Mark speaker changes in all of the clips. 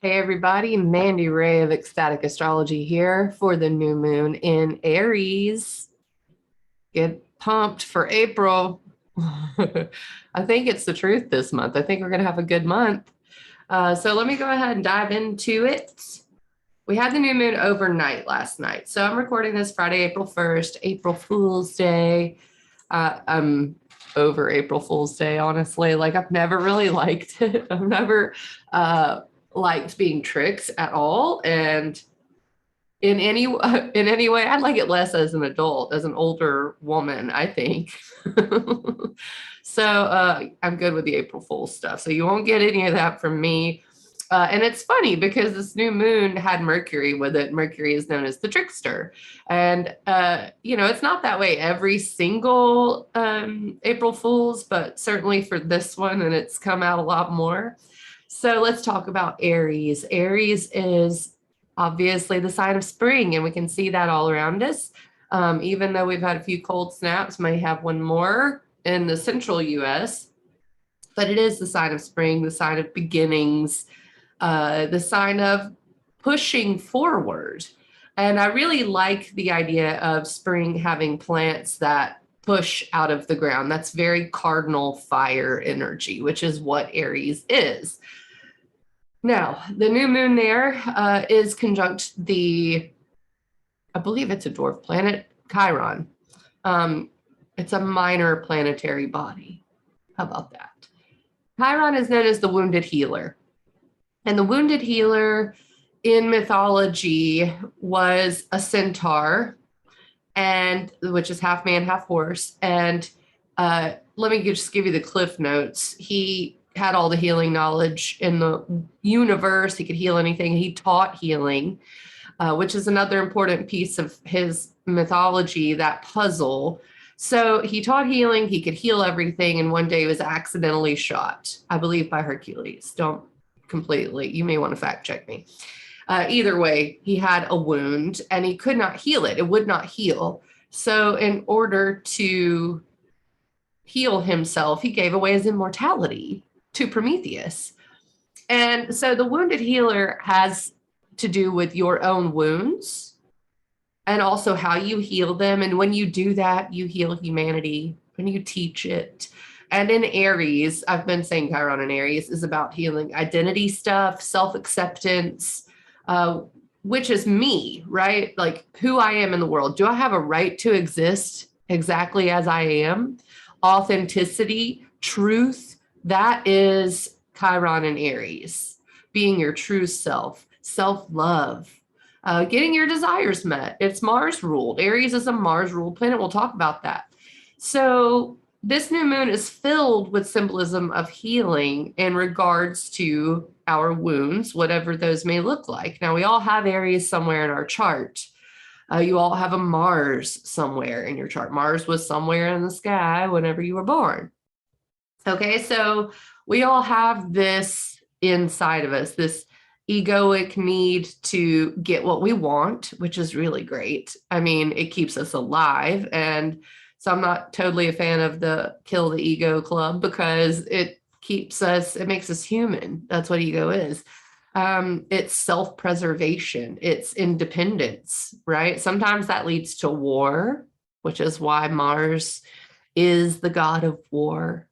Speaker 1: Hey everybody, Mandy Ray of Ecstatic Astrology here for the new moon in Aries. Get pumped for April. I think it's the truth this month. I think we're going to have a good month. So let me go ahead and dive into it. We had the new moon overnight last night. So I'm recording this Friday, April 1st, April Fool's Day. I'm over April Fool's Day, honestly. Like I've never really liked it. I've never liked being tricked at all. And in any way, I like it less as an adult, as an older woman, I think. So I'm good with the April Fool's stuff. So you won't get any of that from me. And it's funny because this new moon had Mercury with it. Mercury is known as the trickster. And, it's not that way every single April Fool's, but certainly for this one, and it's come out a lot more. So let's talk about Aries. Aries is obviously the sign of spring, and we can see that all around us. Even though we've had a few cold snaps, may have one more in the central US, but it is the sign of spring, the sign of beginnings, the sign of pushing forward. And I really like the idea of spring having plants that push out of the ground. That's very cardinal fire energy, which is what Aries is. Now, the new moon there is conjunct I believe it's a dwarf planet, Chiron. It's a minor planetary body. How about that? Chiron is known as the wounded healer. And the wounded healer in mythology was a centaur, and which is half man, half horse. And let me just give you the cliff notes. He had all the healing knowledge in the universe. He could heal anything. He taught healing, which is another important piece of his mythology, that puzzle. So he taught healing. He could heal everything. And one day he was accidentally shot, I believe, by Hercules. Don't completely. You may want to fact check me. Either way, he had a wound and he could not heal it. It would not heal. So in order to heal himself, he gave away his immortality to Prometheus. And so the wounded healer has to do with your own wounds and also how you heal them. And when you do that, you heal humanity, when you teach it. And in Aries, I've been saying Chiron in Aries is about healing identity stuff, self-acceptance, which is me, right? Like who I am in the world. Do I have a right to exist exactly as I am? Authenticity, truth, that is Chiron in Aries. Being your true self, self-love, getting your desires met. It's Mars ruled. Aries is a Mars ruled planet. We'll talk about that. So this new moon is filled with symbolism of healing in regards to our wounds, whatever those may look like. Now, we all have Aries somewhere in our chart. You all have a Mars somewhere in your chart. Mars was somewhere in the sky whenever you were born. Okay, so we all have this inside of us, this egoic need to get what we want, which is really great. I mean, it keeps us alive. And so I'm not totally a fan of the kill the ego club because it makes us human. That's what ego is. It's self-preservation. It's independence, right? Sometimes that leads to war, which is why Mars is the god of war.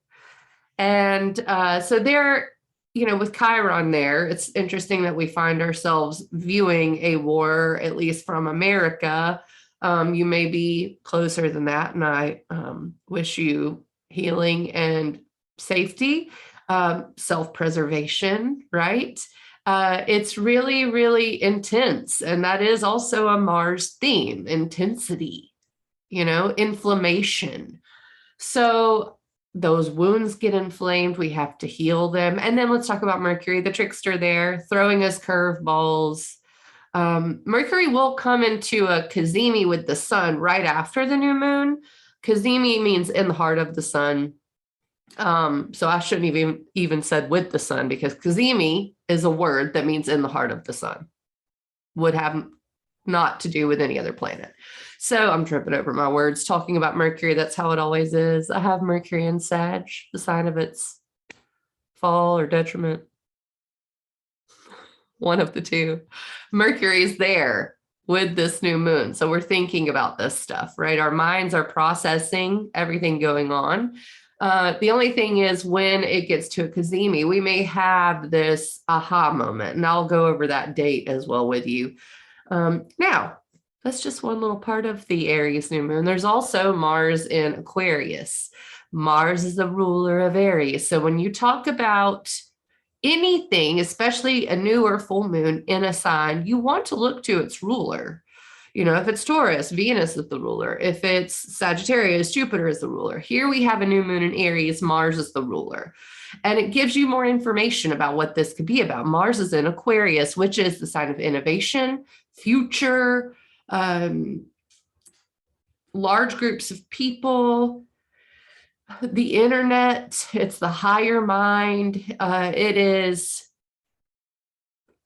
Speaker 1: And so there, with Chiron there, it's interesting that we find ourselves viewing a war, at least from America. You may be closer than that, and I wish you healing and safety, self-preservation, right? It's really, really intense, and that is also a Mars theme, intensity, inflammation. So those wounds get inflamed, we have to heal them. And then let's talk about Mercury, the trickster there, throwing us curveballs. Mercury will come into a cazimi with the sun right after the new moon. Cazimi means in the heart of the sun. So I shouldn't even said with the sun, because cazimi is a word that means in the heart of the sun. Would have not to do with any other planet. So I'm tripping over my words talking about Mercury. That's how it always is. I have Mercury in Sag, the sign of its fall or detriment. One of the two. Mercury's there with this new moon. So we're thinking about this stuff, right? Our minds are processing everything going on. The only thing is when it gets to a cazimi, we may have this aha moment, and I'll go over that date as well with you. Now, that's just one little part of the Aries new moon. There's also Mars in Aquarius. Mars is the ruler of Aries. So when you talk about anything, especially a new or full moon in a sign, you want to look to its ruler. You know, if it's Taurus, Venus is the ruler. If it's Sagittarius, Jupiter is the ruler. Here we have a new moon in Aries, Mars is the ruler. And it gives you more information about what this could be about. Mars is in Aquarius, which is the sign of innovation, future, large groups of people, the internet. It's the higher mind. It is,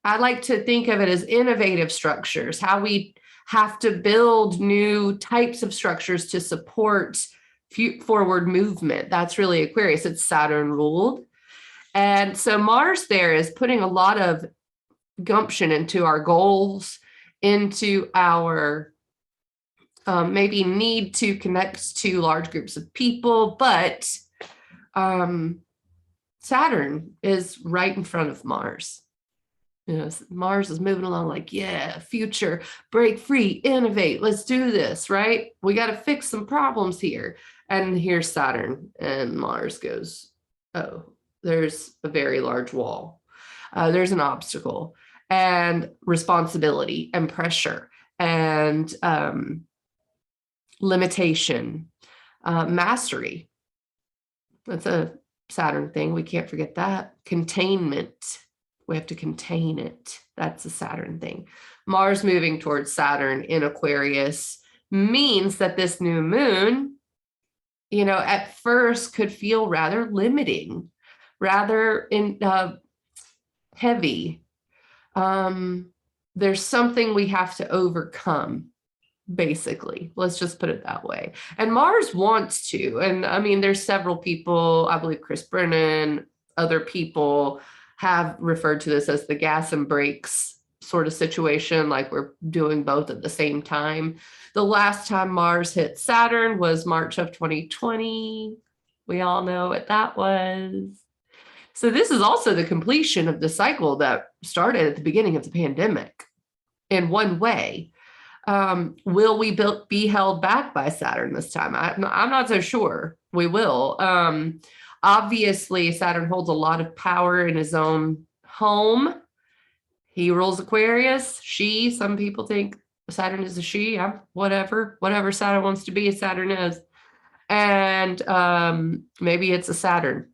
Speaker 1: I like to think of it as innovative structures, how we have to build new types of structures to support forward movement. That's really Aquarius. It's Saturn ruled. And so Mars there is putting a lot of gumption into our goals, into our maybe need to connect to large groups of people, but Saturn is right in front of Mars. You know, Mars is moving along like, yeah, future, break free, innovate, let's do this, right? We got to fix some problems here. And here's Saturn, and Mars goes, oh, there's a very large wall. There's an obstacle and responsibility and pressure and limitation, mastery. That's a Saturn thing. We can't forget that. Containment. We have to contain it. That's a Saturn thing. Mars moving towards Saturn in Aquarius means that this new moon, you know, at first could feel rather limiting, rather heavy. There's something we have to overcome, basically. Let's just put it that way. And Mars wants to. And I mean, there's several people, I believe Chris Brennan, other people have referred to this as the gas and brakes sort of situation, like we're doing both at the same time. The last time Mars hit Saturn was March of 2020. We all know what that was. So this is also the completion of the cycle that started at the beginning of the pandemic in one way. Will we be held back by Saturn this time? I'm not so sure we will. Obviously, Saturn holds a lot of power in his own home. He rules Aquarius. Some people think Saturn is a she. Whatever Saturn wants to be, Saturn is. And maybe it's a Saturn.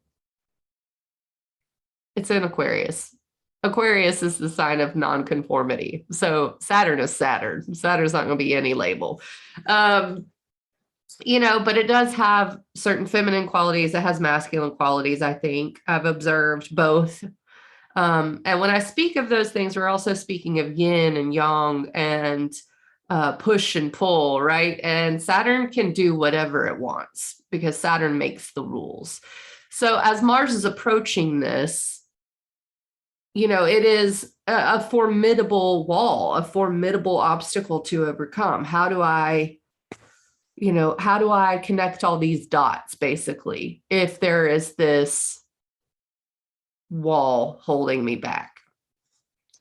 Speaker 1: It's in Aquarius. Aquarius is the sign of nonconformity. So Saturn is Saturn. Saturn's not going to be any label. You know, but it does have certain feminine qualities. It has masculine qualities, I think. I've observed both. And when I speak of those things, we're also speaking of yin and yang and push and pull, right? And Saturn can do whatever it wants because Saturn makes the rules. So as Mars is approaching this, you know, it is a formidable wall, a formidable obstacle to overcome. How do I connect all these dots, basically, if there is this wall holding me back?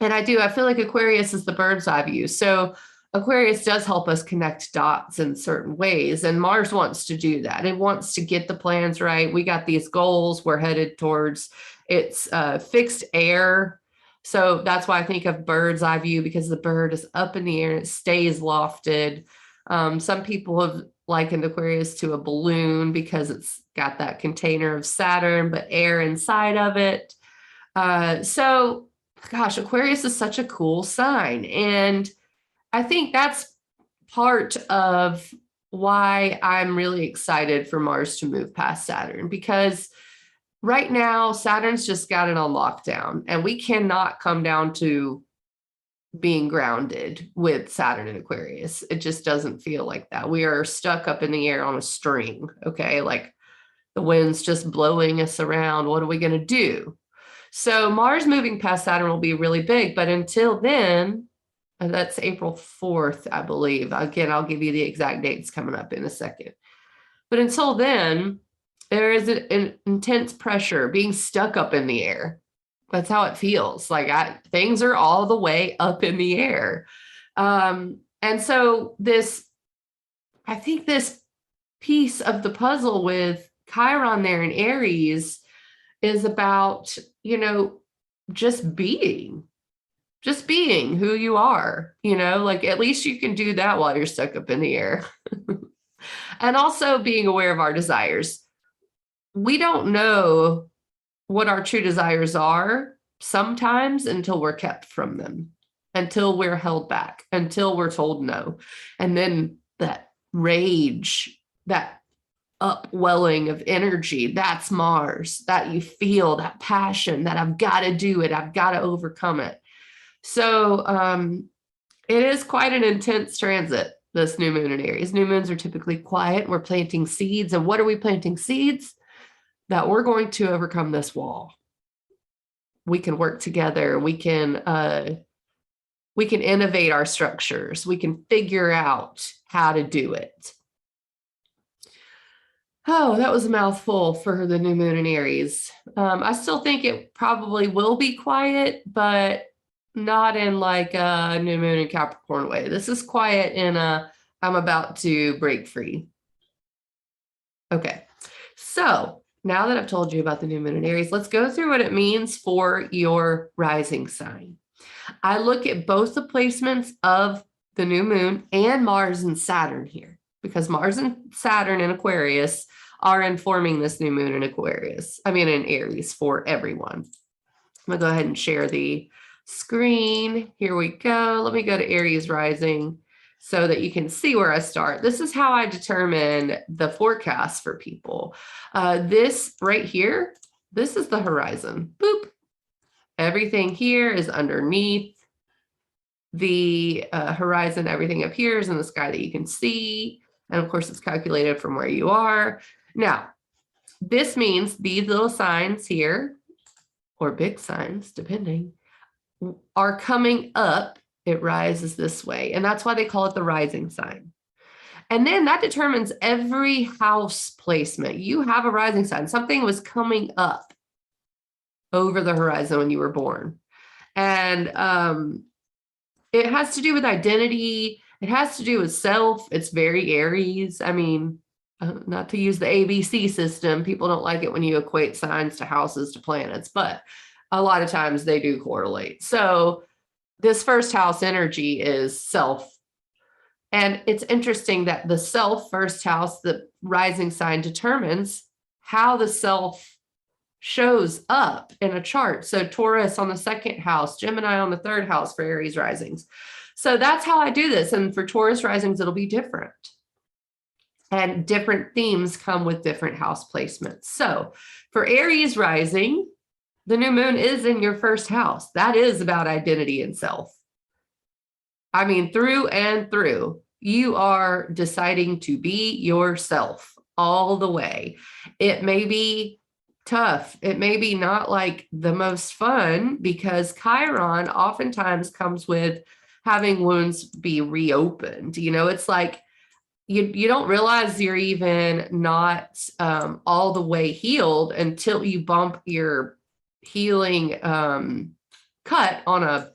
Speaker 1: And I feel like Aquarius is the bird's eye view. So Aquarius does help us connect dots in certain ways. And Mars wants to do that. It wants to get the plans right. We got these goals we're headed towards. It's fixed air. So that's why I think of bird's eye view, because the bird is up in the air and it stays lofted. Some people have likened Aquarius to a balloon because it's got that container of Saturn, but air inside of it. So, gosh, Aquarius is such a cool sign. And I think that's part of why I'm really excited for Mars to move past Saturn, because right now Saturn's just got it on lockdown and we cannot come down to being grounded with Saturn and Aquarius. It just doesn't feel like that. We are stuck up in the air on a string. Okay. Like the wind's just blowing us around. What are we going to do? So Mars moving past Saturn will be really big, but until then, that's April 4th, I believe. Again, I'll give you the exact dates coming up in a second. But until then, there is an intense pressure being stuck up in the air. That's how it feels. Like things are all the way up in the air. And so I think this piece of the puzzle with Chiron there in Aries is about, just being who you are, like at least you can do that while you're stuck up in the air. And also being aware of our desires. We don't know what our true desires are sometimes until we're kept from them, until we're held back, until we're told no. And then that rage, that upwelling of energy, that's Mars, that you feel, that passion, that I've got to do it, I've got to overcome it. So it is quite an intense transit, this new moon in Aries. New moons are typically quiet. We're planting seeds. And what are we planting seeds? That we're going to overcome this wall. We can work together. We can innovate our structures. We can figure out how to do it. Oh, that was a mouthful for the new moon in Aries. I still think it probably will be quiet, but not in like a new moon in Capricorn way. This is quiet in I'm about to break free. Okay, so now that I've told you about the new moon in Aries, let's go through what it means for your rising sign. I look at both the placements of the new moon and Mars and Saturn here, because Mars and Saturn in Aquarius are informing this new moon in in Aries for everyone. I'm gonna go ahead and share the screen. Here we go. Let me go to Aries Rising so that you can see where I start. This is how I determine the forecast for people. This right here, this is the horizon. Boop. Everything here is underneath the horizon. Everything up here is in the sky that you can see. And of course, it's calculated from where you are. Now, this means these little signs here, or big signs, depending, are coming up. It rises this way. And that's why they call it the rising sign. And then that determines every house placement. You have a rising sign. Something was coming up over the horizon when you were born. And it has to do with identity. It has to do with self. It's very Aries. I mean, not to use the ABC system. People don't like it when you equate signs to houses to planets, but a lot of times they do correlate. So this first house energy is self. And it's interesting that the self first house, the rising sign, determines how the self shows up in a chart. So Taurus on the second house, Gemini on the third house for Aries risings. So that's how I do this. And for Taurus risings, it'll be different. And different themes come with different house placements. So for Aries rising, the new moon is in your first house. That is about identity and self. I mean, through and through, you are deciding to be yourself all the way. It may be tough. It may be not like the most fun, because Chiron oftentimes comes with having wounds be reopened. It's like you don't realize you're even not all the way healed until you bump your healing cut on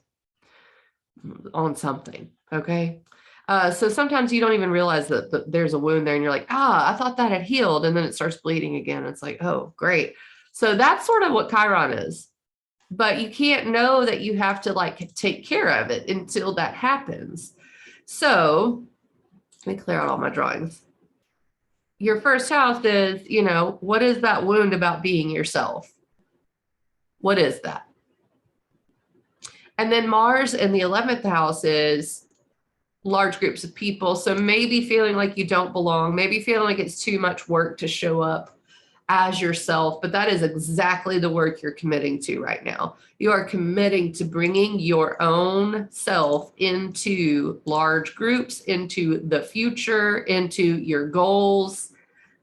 Speaker 1: something. Okay. So sometimes you don't even realize that there's a wound there and you're like, I thought that had healed. And then it starts bleeding again. It's like, oh, great. So that's sort of what Chiron is, but you can't know that you have to like take care of it until that happens. So let me clear out all my drawings. Your first house is, what is that wound about being yourself? What is that? And then Mars in the 11th house is large groups of people. So maybe feeling like you don't belong, maybe feeling like it's too much work to show up as yourself, but that is exactly the work you're committing to right now. You are committing to bringing your own self into large groups, into the future, into your goals.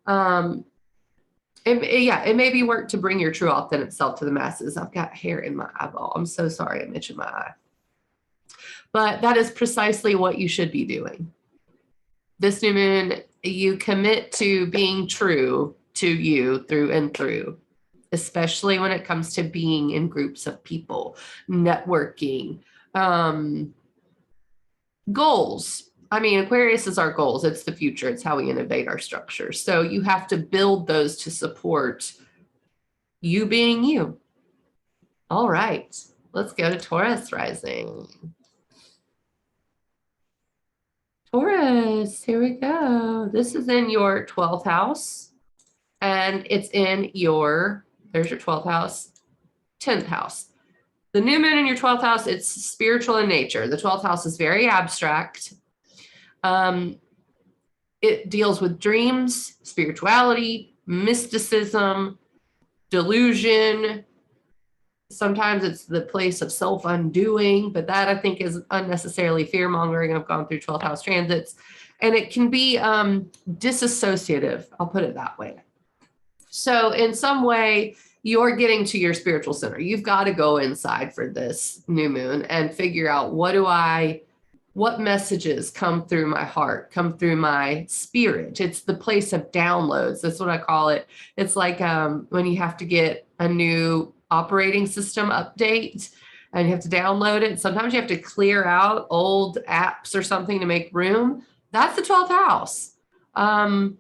Speaker 1: And Yeah, it may be work to bring your true authentic self to the masses. I've got hair in my eyeball. I'm so sorry, I'm itching my eye. But that is precisely what you should be doing. This new moon, you commit to being true to you through and through, especially when it comes to being in groups of people, networking, goals. I mean, Aquarius is our goals. It's the future. It's how we innovate our structure. So you have to build those to support you being you. All right, let's go to Taurus rising. Taurus, here we go. This is in your 12th house, and it's in your, there's your 12th house, 10th house. The new moon in your 12th house, it's spiritual in nature. The 12th house is very abstract. It deals with dreams, spirituality, mysticism, delusion. Sometimes it's the place of self-undoing, but that I think is unnecessarily fear-mongering. I've gone through 12th house transits, and it can be disassociative. I'll put it that way. So in some way, you're getting to your spiritual center. You've got to go inside for this new moon and figure out what messages come through my heart, come through my spirit. It's the place of downloads. That's what I call it. It's like when you have to get a new operating system update and you have to download it. Sometimes you have to clear out old apps or something to make room. That's the 12th house. And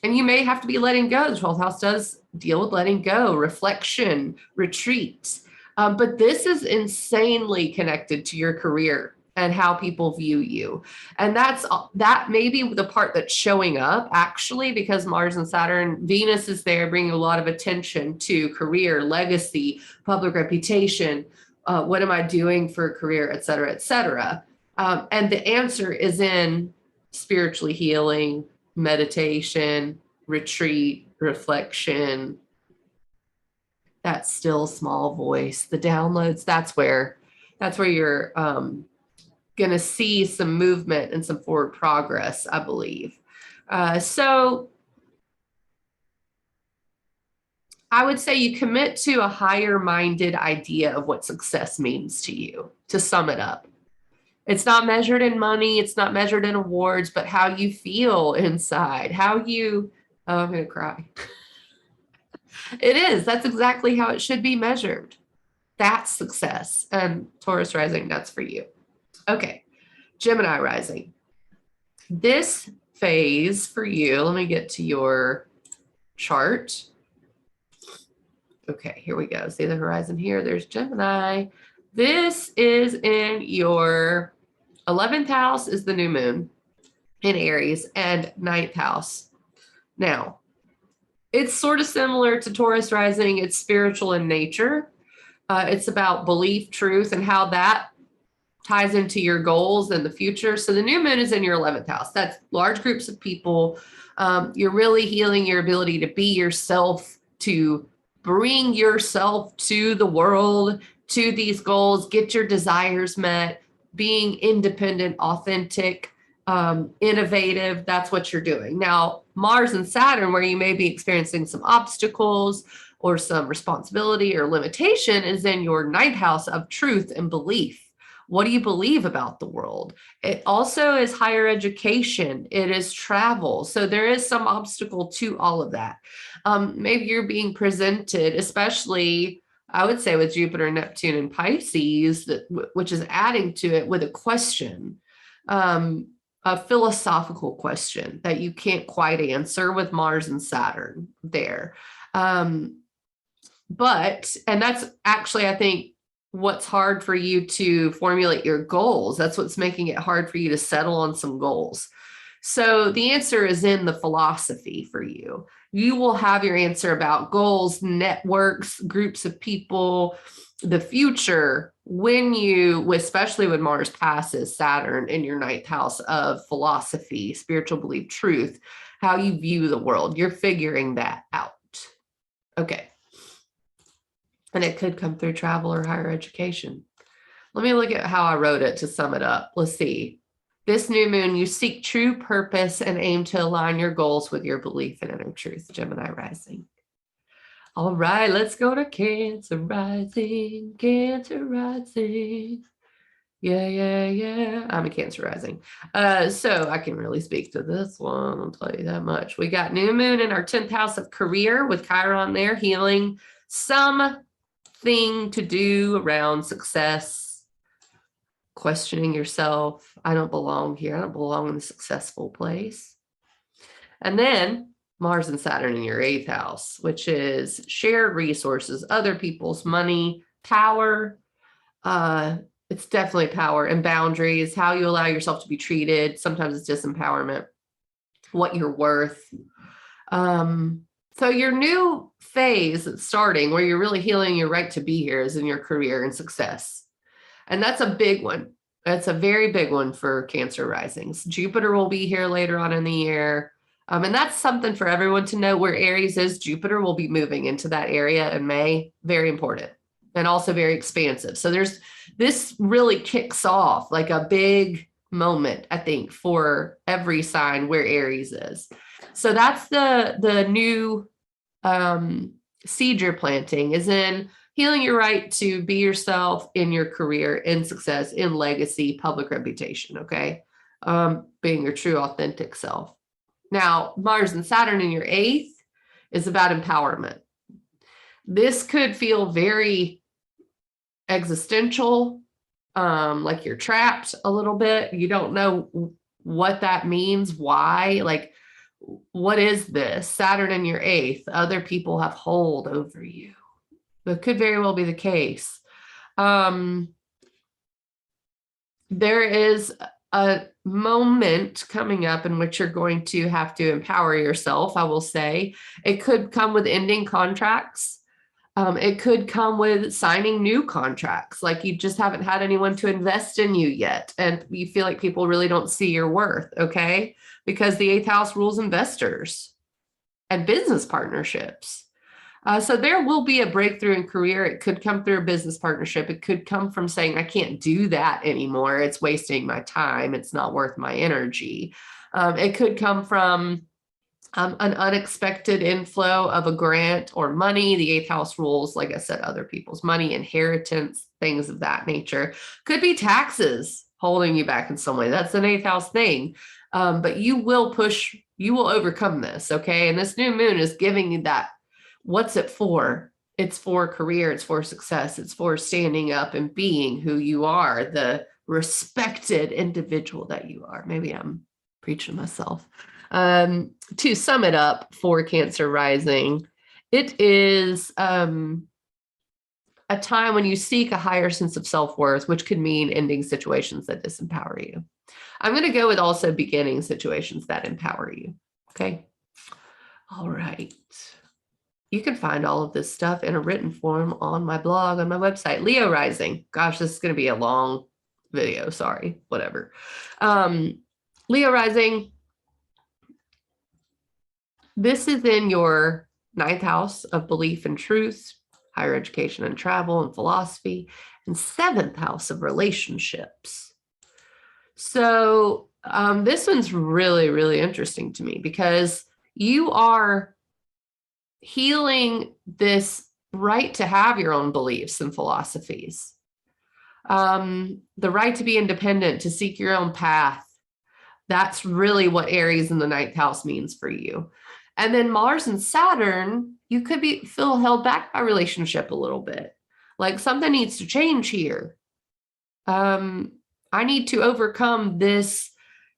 Speaker 1: you may have to be letting go. The 12th house does deal with letting go, reflection, retreat. But this is insanely connected to your career and how people view you. And that may be the part that's showing up actually, because Mars and Saturn, Venus is there bringing a lot of attention to career, legacy, public reputation. What am I doing for a career, et cetera, et cetera. And the answer is in spiritually healing, meditation, retreat, reflection, that still small voice, the downloads. That's where you're going to see some movement and some forward progress, I believe. So I would say you commit to a higher minded idea of what success means to you, to sum it up. It's not measured in money. It's not measured in awards, but how you feel inside, I'm going to cry. It is. That's exactly how it should be measured. That's success. And Taurus rising, that's for you. Okay. Gemini rising. This phase for you, let me get to your chart. Okay, here we go. See the horizon here? There's Gemini. This is in your 11th house is the new moon in Aries, and 9th house. Now, it's sort of similar to Taurus rising. It's spiritual in nature. It's about belief, truth, and how that ties into your goals in the future. So the new moon is in your 11th house. That's large groups of people. You're really healing your ability to be yourself, to bring yourself to the world, to these goals, get your desires met, being independent, authentic, innovative. That's what you're doing. Now, Mars and Saturn, where you may be experiencing some obstacles or some responsibility or limitation, is in your 9th house of truth and belief. What do you believe about the world? It also is higher education. It is travel. So there is some obstacle to all of that. Maybe you're being presented, especially, I would say, with Jupiter, Neptune, and Pisces, which is adding to it with a question, a philosophical question that you can't quite answer with Mars and Saturn there. And that's actually, I think, what's hard for you to formulate your goals. That's what's making it hard for you to settle on some goals. So the answer is in the philosophy for you. You will have your answer about goals, networks, groups of people, the future, especially when Mars passes Saturn in your 9th house of philosophy, spiritual belief, truth, how you view the world. You're figuring that out. Okay. And it could come through travel or higher education. Let me look at how I wrote it to sum it up. Let's see. This new moon, you seek true purpose and aim to align your goals with your belief in inner truth, Gemini rising. All right, let's go to Cancer Rising, Cancer Rising. Yeah. I'm a Cancer Rising. So I can really speak to this one. I'll tell you that much. We got new moon in our 10th house of career with Chiron there, healing something to do around success, questioning yourself. I don't belong here. I don't belong in the successful place. And then Mars and Saturn in your 8th house, which is shared resources, other people's money, power. It's definitely power and boundaries, how you allow yourself to be treated. Sometimes it's disempowerment, what you're worth. So your new phase that's starting where you're really healing your right to be here is in your career and success. And that's a big one. That's a very big one for Cancer risings. Jupiter will be here later on in the year. And that's something for everyone to know where Aries is. Jupiter will be moving into that area in May. Very important and also very expansive. So this really kicks off like a big moment, I think, for every sign where Aries is. So that's the new seed you're planting is in healing your right to be yourself in your career, in success, in legacy, public reputation, okay? Being your true, authentic self. Now, Mars and Saturn in your 8th is about empowerment. This could feel very existential, like you're trapped a little bit. You don't know what that means, why, like, what is this? Saturn in your 8th, other people have hold over you. That could very well be the case. There is a moment coming up in which you're going to have to empower yourself, I will say. It could come with ending contracts. It could come with signing new contracts, like you just haven't had anyone to invest in you yet. And you feel like people really don't see your worth, okay? Because the 8th house rules investors and business partnerships. So there will be a breakthrough in career. It could come through a business partnership. It could come from saying, I can't do that anymore. It's wasting my time. It's not worth my energy. It could come from an unexpected inflow of a grant or money. The 8th house rules, like I said, other people's money, inheritance, things of that nature. Could be taxes holding you back in some way. That's an 8th house thing. But you will overcome this, okay? And this new moon is giving you that. What's it for? It's for career. It's for success. It's for standing up and being who you are, the respected individual that you are. Maybe I'm preaching to myself. To sum it up for Cancer rising, it is a time when you seek a higher sense of self-worth, which could mean ending situations that disempower you. I'm going to go with also beginning situations that empower you. Okay. All right. You can find all of this stuff in a written form on my blog, on my website. Leo Rising. Gosh, this is going to be a long video. Sorry, whatever. Leo Rising. This is in your 9th house of belief and truth, higher education and travel and philosophy, and 7th house of relationships. So this one's really, really interesting to me because you are healing this right to have your own beliefs and philosophies, the right to be independent, to seek your own path. That's really what Aries in the 9th house means for you. And then Mars and Saturn, you could feel held back by relationship a little bit. Like something needs to change here. I need to overcome this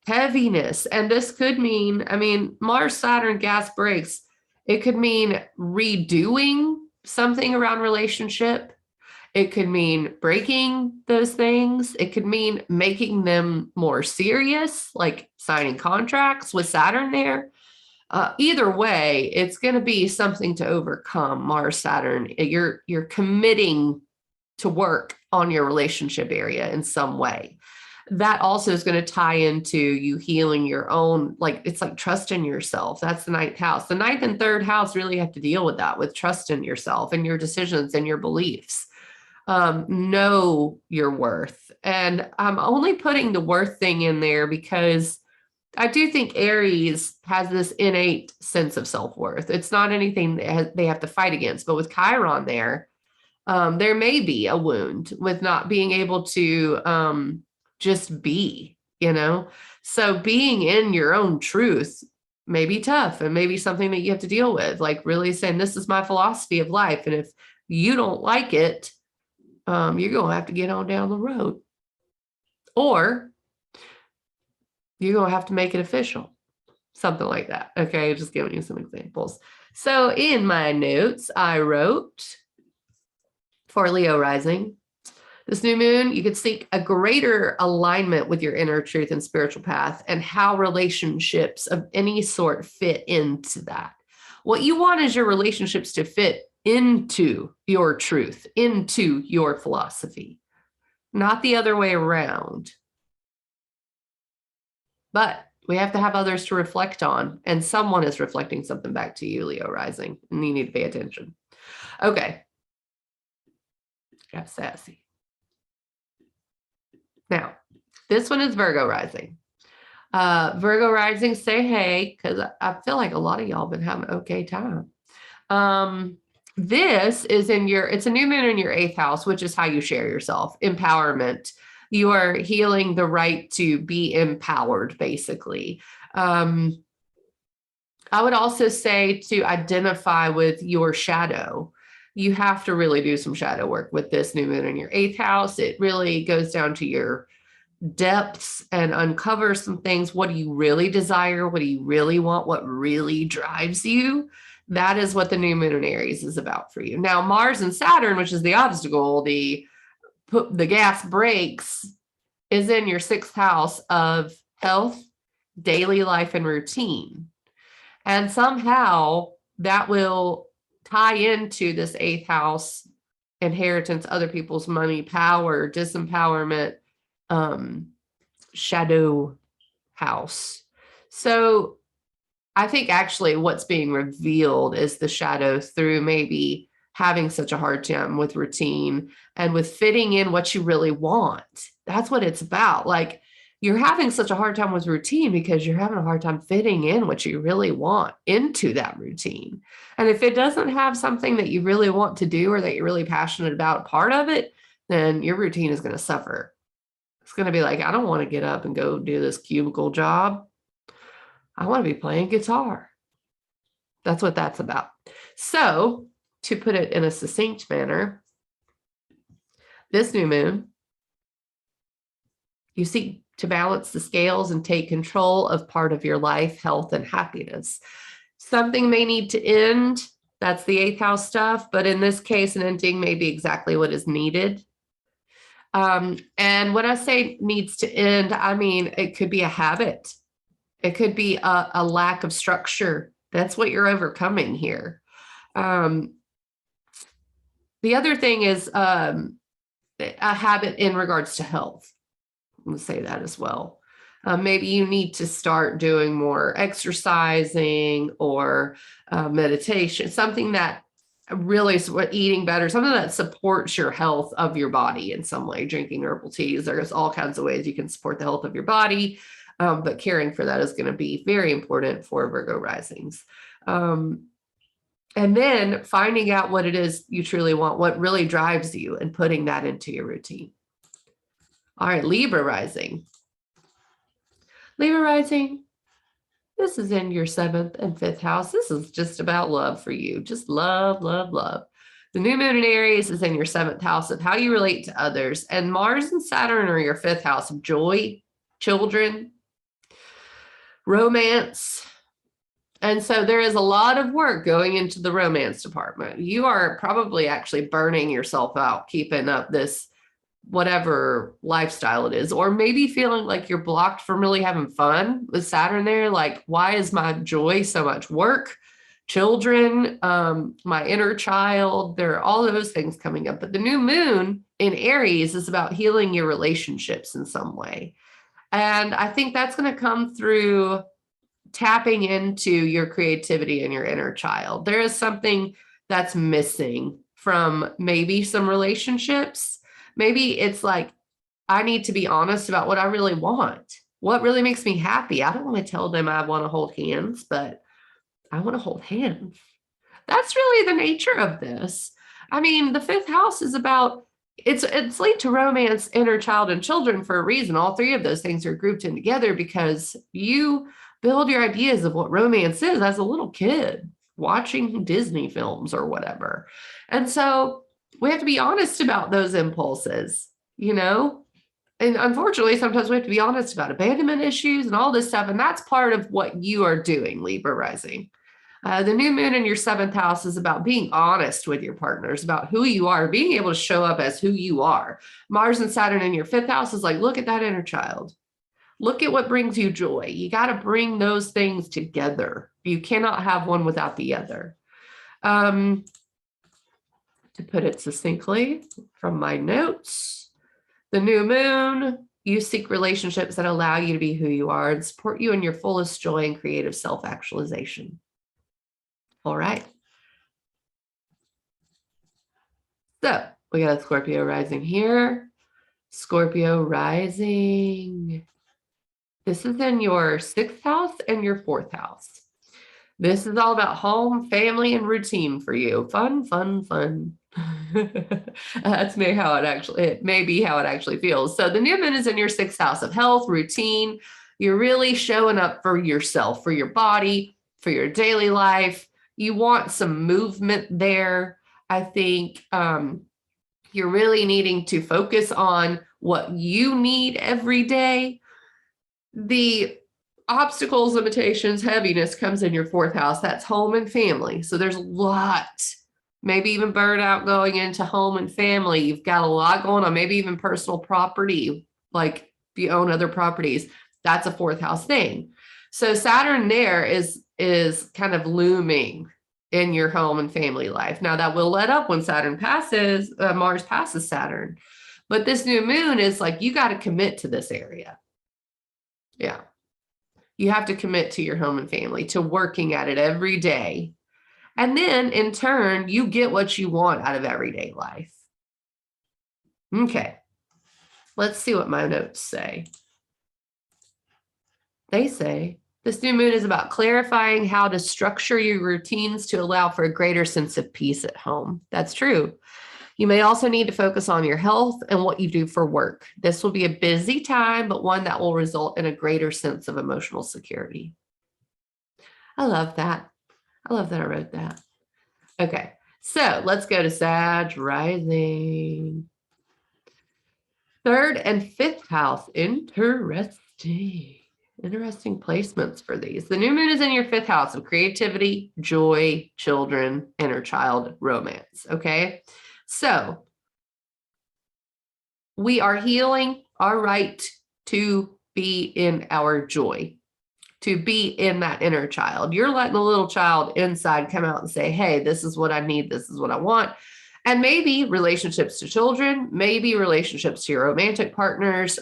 Speaker 1: heaviness. And this could mean, Mars, Saturn, gas brakes. It could mean redoing something around relationship. It could mean breaking those things. It could mean making them more serious, like signing contracts with Saturn there. Either way, it's going to be something to overcome, Mars, Saturn. You're committing to work on your relationship area in some way. That also is going to tie into you healing your own, it's like trust in yourself. That's the 9th house. The 9th and 3rd house really have to deal with that, with trust in yourself and your decisions and your beliefs. Know your worth. And I'm only putting the worth thing in there because I do think Aries has this innate sense of self-worth. It's not anything that they have to fight against, but with Chiron there may be a wound with not being able to just be, so being in your own truth may be tough and maybe something that you have to deal with, like really saying, this is my philosophy of life. And if you don't like it, you're going to have to get on down the road, or you're going to have to make it official, something like that. Okay, just giving you some examples. So in my notes, I wrote, for Leo rising, this new moon, you could seek a greater alignment with your inner truth and spiritual path, and how relationships of any sort fit into that. What you want is your relationships to fit into your truth, into your philosophy, not the other way around. But we have to have others to reflect on, and someone is reflecting something back to you, Leo rising, and you need to pay attention. Okay. Got sassy. Now, this one is Virgo rising. Virgo rising, say hey, because I feel like a lot of y'all been having an okay time. This is it's a new moon in your 8th house, which is how you share yourself, empowerment. You are healing the right to be empowered, basically. I would also say to identify with your shadow. You have to really do some shadow work with this new moon in your 8th house. It really goes down to your depths and uncovers some things. What do you really desire? What do you really want? What really drives you? That is what the new moon in Aries is about for you. Now, Mars and Saturn, which is the obstacle, the gas brakes, is in your 6th house of health, daily life, and routine. And somehow that will tie into this 8th house, inheritance, other people's money, power, disempowerment, shadow house. So I think actually what's being revealed is the shadow through maybe having such a hard time with routine and with fitting in what you really want. That's what it's about. Like, you're having such a hard time with routine because you're having a hard time fitting in what you really want into that routine. And if it doesn't have something that you really want to do or that you're really passionate about, part of it, then your routine is going to suffer. It's going to be like, I don't want to get up and go do this cubicle job. I want to be playing guitar. That's what that's about. So, to put it in a succinct manner, this new moon, you seek to balance the scales and take control of part of your life, health, and happiness. Something may need to end. That's the 8th house stuff. But in this case, an ending may be exactly what is needed. And when I say needs to end, I mean, it could be a habit. It could be a lack of structure. That's what you're overcoming here. The other thing is a habit in regards to health. I'm going to say that as well. Maybe you need to start doing more exercising or meditation, something that really eating better, something that supports your health of your body in some way. Drinking herbal teas. There's all kinds of ways you can support the health of your body, but caring for that is going to be very important for Virgo risings. And then finding out what it is you truly want, what really drives you, and putting that into your routine. All right, Libra rising. Libra rising, this is in your 7th and 5th house. This is just about love for you. Just love, love, love. The new moon in Aries is in your 7th house of how you relate to others. And Mars and Saturn are your 5th house of joy, children, romance. And so there is a lot of work going into the romance department. You are probably actually burning yourself out, keeping up this whatever lifestyle it is, or maybe feeling like you're blocked from really having fun with Saturn there. Like, why is my joy so much work, children, my inner child? There are all those things coming up. But the new moon in Aries is about healing your relationships in some way. And I think that's going to come through tapping into your creativity and your inner child. There is something that's missing from maybe some relationships. Maybe it's like, I need to be honest about what I really want. What really makes me happy? I don't want to tell them I want to hold hands, but I want to hold hands. That's really the nature of this. I mean, the fifth house is about, it's linked to romance, inner child, and children for a reason. All three of those things are grouped in together because you build your ideas of what romance is as a little kid watching Disney films or whatever. And so we have to be honest about those impulses, you know? And unfortunately, sometimes we have to be honest about abandonment issues and all this stuff. And that's part of what you are doing, Libra rising. The new moon in your seventh house is about being honest with your partners, about who you are, being able to show up as who you are. Mars and Saturn in your fifth house is like, look at that inner child. Look at what brings you joy. You got to bring those things together. You cannot have one without the other. To put it succinctly from my notes, the new moon, you seek relationships that allow you to be who you are and support you in your fullest joy and creative self-actualization. All right. So we got a Scorpio rising here. Scorpio rising. This is in your sixth house and your fourth house. This is all about home, family, and routine for you. Fun, fun, fun. That's how it may be how it actually feels. So the new moon is in your sixth house of health, routine. You're really showing up for yourself, for your body, for your daily life. You want some movement there. I think you're really needing to focus on what you need every day. The obstacles, limitations, heaviness comes in your fourth house. That's home and family. So there's a lot, maybe even burnout going into home and family. You've got a lot going on, maybe even personal property, like if you own other properties, that's a fourth house thing. So Saturn there is kind of looming in your home and family life. Now that will let up when Saturn passes, Mars passes Saturn. But this new moon is like, you got to commit to this area. Yeah. You have to commit to your home and family, to working at it every day. And then in turn, you get what you want out of everyday life. Okay. Let's see what my notes say. They say, this new moon is about clarifying how to structure your routines to allow for a greater sense of peace at home. That's true. You may also need to focus on your health and what you do for work. This will be a busy time, but one that will result in a greater sense of emotional security. I love that. I love that I wrote that. Okay, so let's go to Sag rising. Third and fifth house. Interesting placements for these. The new moon is in your fifth house of creativity, joy, children, inner child, romance. Okay. So we are healing our right to be in our joy, to be in that inner child. You're letting the little child inside come out and say, hey, this is what I need. This is what I want. And maybe relationships to children, maybe relationships to your romantic partners.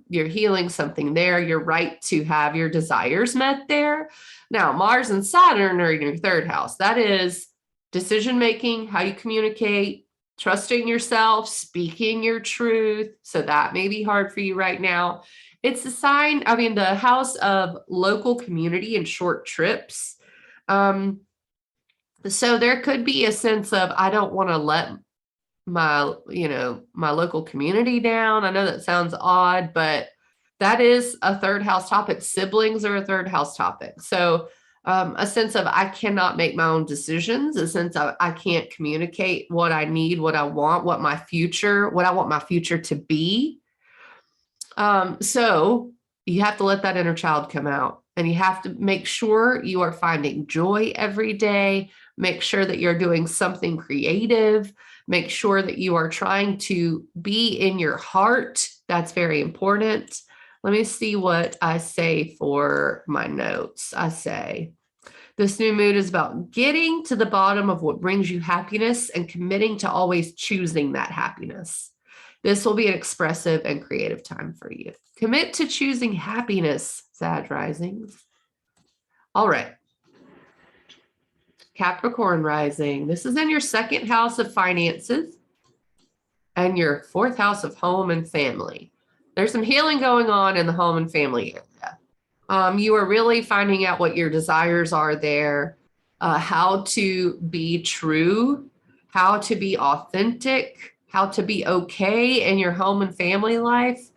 Speaker 1: You're healing something there. You're right to have your desires met there. Now, Mars and Saturn are in your third house. That is decision-making, how you communicate, trusting yourself, speaking your truth. So that may be hard for you right now. It's a sign, the house of local community and short trips. So there could be a sense of, I don't want to let my local community down. I know that sounds odd, but that is a third house topic. Siblings are a third house topic. So a sense of, I cannot make my own decisions, a sense of, I can't communicate what I need, what I want, what I want my future to be. So you have to let that inner child come out, and you have to make sure you are finding joy every day. Make sure that you're doing something creative. Make sure that you are trying to be in your heart. That's very important. Let me see what I say for my notes. I say, this new moon is about getting to the bottom of what brings you happiness and committing to always choosing that happiness. This will be an expressive and creative time for you. Commit to choosing happiness, Sag risings. All right. Capricorn rising. This is in your second house of finances and your fourth house of home and family. There's some healing going on in the home and family area. You are really finding out what your desires are there, how to be true, how to be authentic, how to be okay in your home and family life.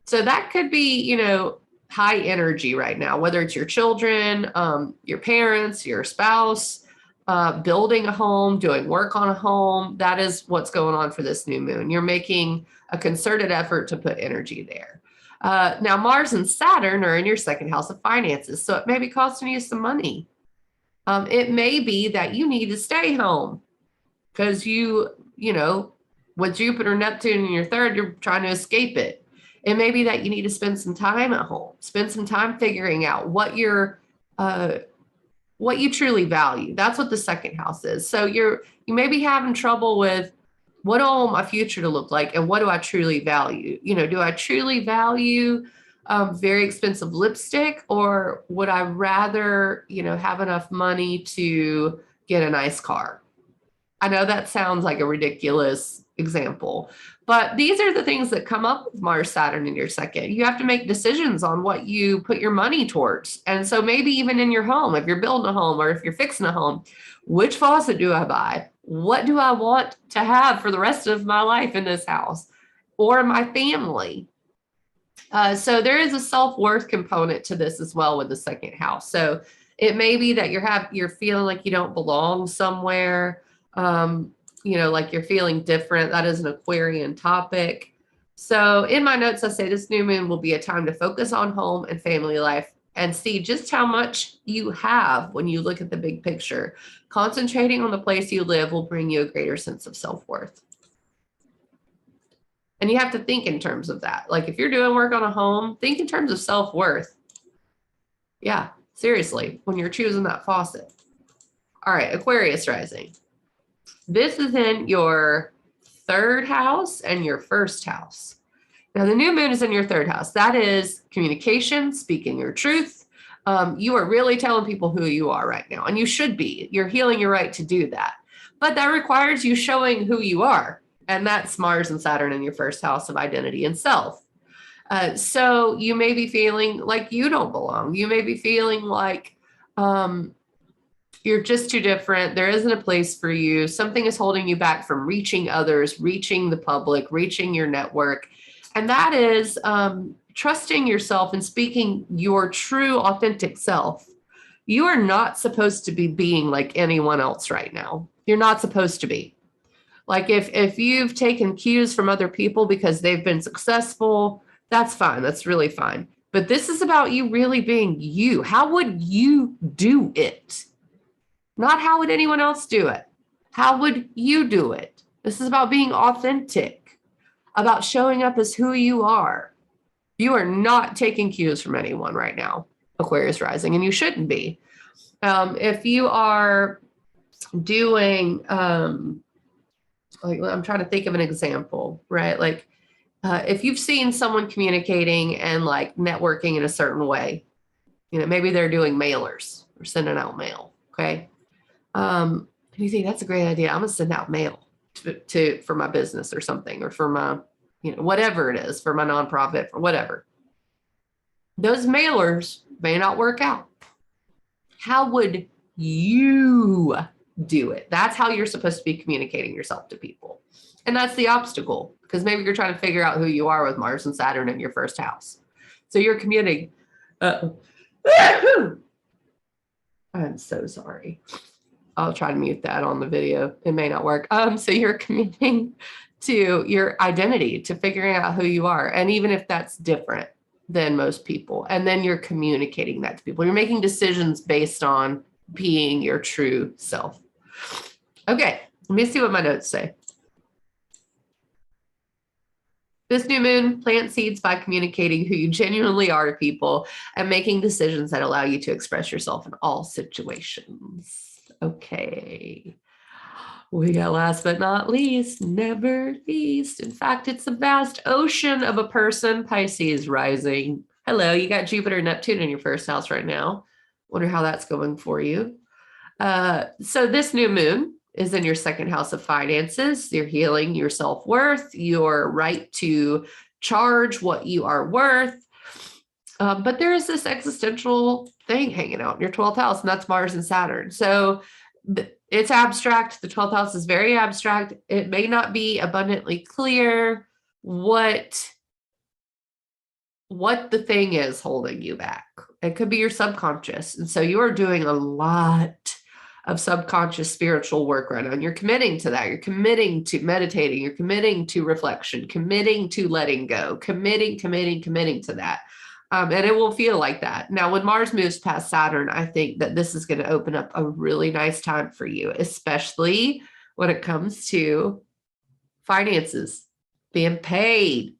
Speaker 1: So that could be, you know, high energy right now, whether it's your children, your parents, your spouse, building a home, doing work on a home. That is what's going on for this new moon. You're making a concerted effort to put energy there. Now, Mars and Saturn are in your second house of finances, so it may be costing you some money. It may be that you need to stay home because you know, with Jupiter, Neptune in your third, you're trying to escape it. It may be that you need to spend some time at home, spend some time figuring out what you truly value. That's what the second house is. So you may be having trouble with, what do I want my future to look like? And what do I truly value? You know, do I truly value very expensive lipstick, or would I rather, you know, have enough money to get a nice car? I know that sounds like a ridiculous example, but these are the things that come up with Mars, Saturn in your second. You have to make decisions on what you put your money towards. And so maybe even in your home, if you're building a home or if you're fixing a home, which faucet do I buy? What do I want to have for the rest of my life in this house or my family? So there is a self-worth component to this as well with the second house. So it may be that you're feeling like you don't belong somewhere. You know, like you're feeling different. That is an Aquarian topic. So in my notes, I say this new moon will be a time to focus on home and family life and see just how much you have when you look at the big picture. Concentrating on the place you live will bring you a greater sense of self-worth. And you have to think in terms of that. Like if you're doing work on a home, think in terms of self-worth. Yeah, seriously, when you're choosing that faucet. All right, Aquarius rising. This is in your third house and your first house. Now, the new moon is in your third house. That is communication, speaking your truth. You are really telling people who you are right now, and you should be. You're healing your right to do that. But that requires you showing who you are, and that's Mars and Saturn in your first house of identity and self. So you may be feeling like you don't belong. You may be feeling like you're just too different. There isn't a place for you. Something is holding you back from reaching others, reaching the public, reaching your network. And that is trusting yourself and speaking your true, authentic self. You are not supposed to be being like anyone else right now. You're not supposed to be. Like if you've taken cues from other people because they've been successful, that's fine. That's really fine. But this is about you really being you. How would you do it? Not how would anyone else do it? How would you do it? This is about being authentic, about showing up as who you are. You are not taking cues from anyone right now, Aquarius rising, and you shouldn't be. If you are doing, like I'm trying to think of an example, right? Like if you've seen someone communicating and like networking in a certain way, you know, maybe they're doing mailers or sending out mail, okay? And you think that's a great idea. I'm gonna send out mail for my business or something, or for my, you know, whatever it is, for my nonprofit, for whatever. Those mailers may not work out. How would you do it? That's how you're supposed to be communicating yourself to people. And that's the obstacle, because maybe you're trying to figure out who you are with Mars and Saturn in your first house. So you're communicating. I'm so sorry. I'll try to mute that on the video. It may not work. So you're committing to your identity, to figuring out who you are. And even if that's different than most people, and then you're communicating that to people, you're making decisions based on being your true self. Okay, let me see what my notes say. This new moon, plant seeds by communicating who you genuinely are to people and making decisions that allow you to express yourself in all situations. Okay. We got last but not least, never least. In fact, it's a vast ocean of a person, Pisces rising. Hello, you got Jupiter and Neptune in your first house right now. Wonder how that's going for you. So this new moon is in your second house of finances. You're healing your self-worth, your right to charge, what you are worth. But there is this existential thing hanging out in your 12th house, and that's Mars and Saturn. So it's abstract. The 12th house is very abstract. It may not be abundantly clear what the thing is holding you back. It could be your subconscious. And so you are doing a lot of subconscious spiritual work right now. And you're committing to that. You're committing to meditating. You're committing to reflection, committing to letting go, committing to that. And it will feel like that. Now, when Mars moves past Saturn, I think that this is going to open up a really nice time for you, especially when it comes to finances, being paid.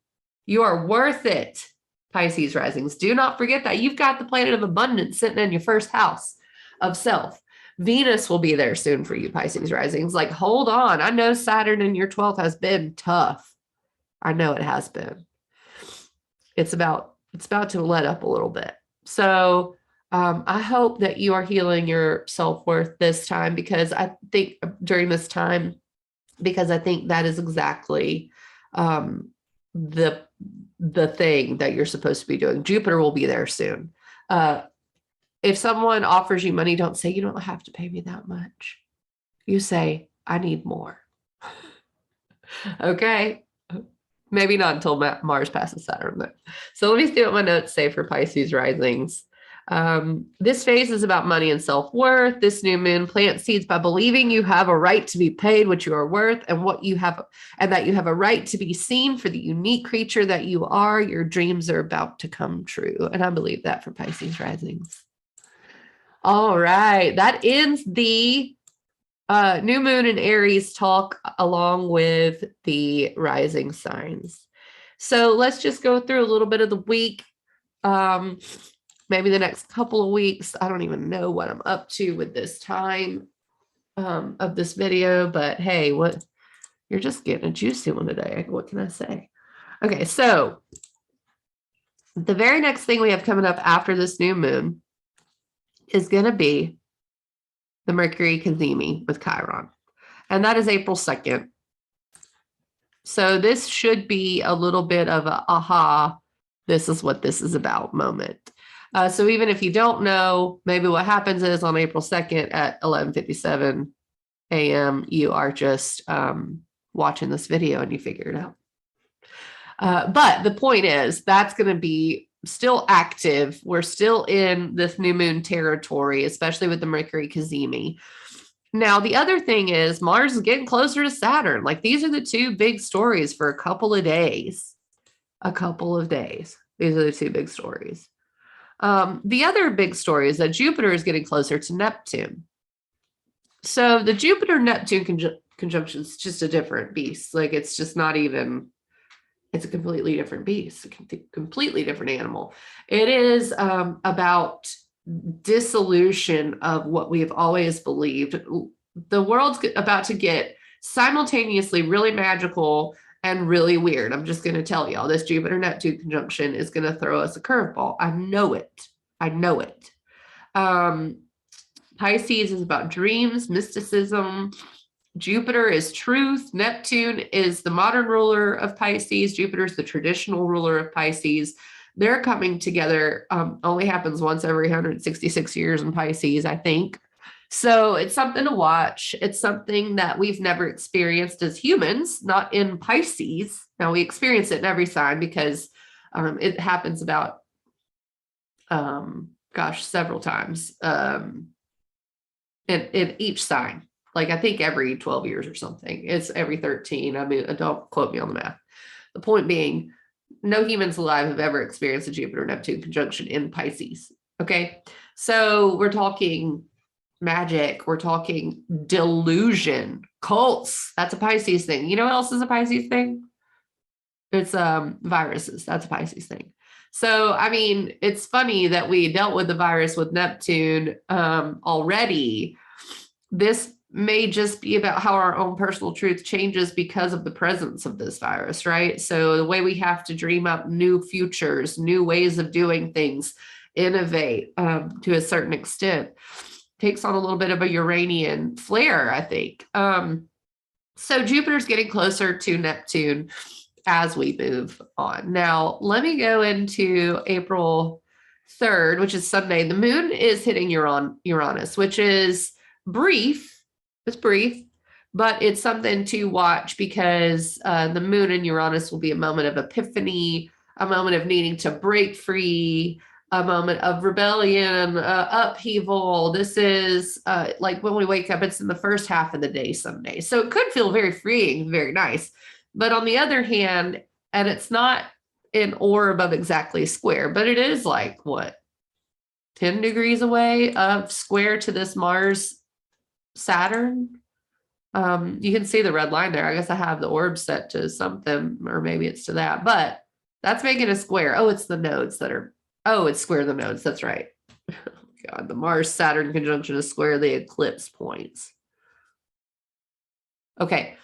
Speaker 1: You are worth it, Pisces risings. Do not forget that. You've got the planet of abundance sitting in your first house of self. Venus will be there soon for you, Pisces risings. Like, hold on. I know Saturn in your 12th has been tough. I know it has been. It's about to let up a little bit. So I hope that you are healing your self-worth this time, because I think during this time, because I think that is exactly the thing that you're supposed to be doing. Jupiter will be there soon. If someone offers you money, don't say, you don't have to pay me that much. You say, I need more. Okay. Maybe not until Mars passes Saturn. But. So let me see what my notes say for Pisces risings. This phase is about money and self-worth. This new moon plants seeds by believing you have a right to be paid what you are worth, and what you have, and that you have a right to be seen for the unique creature that you are. Your dreams are about to come true. And I believe that for Pisces risings. All right. That ends the new moon in Aries talk, along with the rising signs. So let's just go through a little bit of the week. Maybe the next couple of weeks. I don't even know what I'm up to with this time of this video, but hey, you're just getting a juicy one today. What can I say? Okay, so the very next thing we have coming up after this new moon is going to be the Mercury Cazimi with Chiron. And that is April 2nd. So this should be a little bit of a aha, this is what this is about moment. So even if you don't know, maybe what happens is on April 2nd at 11:57 a.m., you are just watching this video and you figure it out. But the point is, that's going to be still active. We're still in this new moon territory, especially with the Mercury Cazimi. Now, the other thing is Mars is getting closer to Saturn. Like, these are the two big stories for a couple of days. These are the two big stories. The other big story is that Jupiter is getting closer to Neptune. So the Jupiter-Neptune conjunction is just a different beast. Like, it's just not even... It's a completely different beast, a completely different animal. It is about dissolution of what we've always believed. The world's about to get simultaneously really magical and really weird. I'm just going to tell y'all, this Jupiter-Neptune conjunction is going to throw us a curveball. I know it. Pisces is about dreams, mysticism. Jupiter is truth. Neptune is the modern ruler of Pisces. Jupiter is the traditional ruler of Pisces. They're coming together. Only happens once every 166 years in Pisces, I think. So it's something to watch. It's something that we've never experienced as humans, not in Pisces. Now, we experience it in every sign because it happens about, several times in each sign. Like, I think every 12 years or something. It's every 13. I mean, don't quote me on the math. The point being, no humans alive have ever experienced a Jupiter-Neptune conjunction in Pisces. Okay. So we're talking magic. We're talking delusion, cults. That's a Pisces thing. You know what else is a Pisces thing? It's viruses. That's a Pisces thing. So, I mean, it's funny that we dealt with the virus with Neptune already. This may just be about how our own personal truth changes because of the presence of this virus, right? So the way we have to dream up new futures, new ways of doing things, innovate to a certain extent, takes on a little bit of a Uranian flair, I think. So Jupiter's getting closer to Neptune. as we move on. Now, let me go into April 3rd, which is Sunday. The moon is hitting Uranus, which is brief. It's brief, but it's something to watch because the moon and Uranus will be a moment of epiphany, a moment of needing to break free, a moment of rebellion, upheaval. This is like when we wake up, it's in the first half of the day some days. So it could feel very freeing, very nice. But on the other hand, and it's not an orb of exactly a square, but it is like what, 10 degrees away of square to this Mars Saturn. You can see the red line there. I guess I have the orb set to something, or maybe it's to that, but that's making a square. Oh, it's the nodes that are, oh, it's square the nodes. That's right. God, the Mars Saturn conjunction is square the eclipse points. Okay.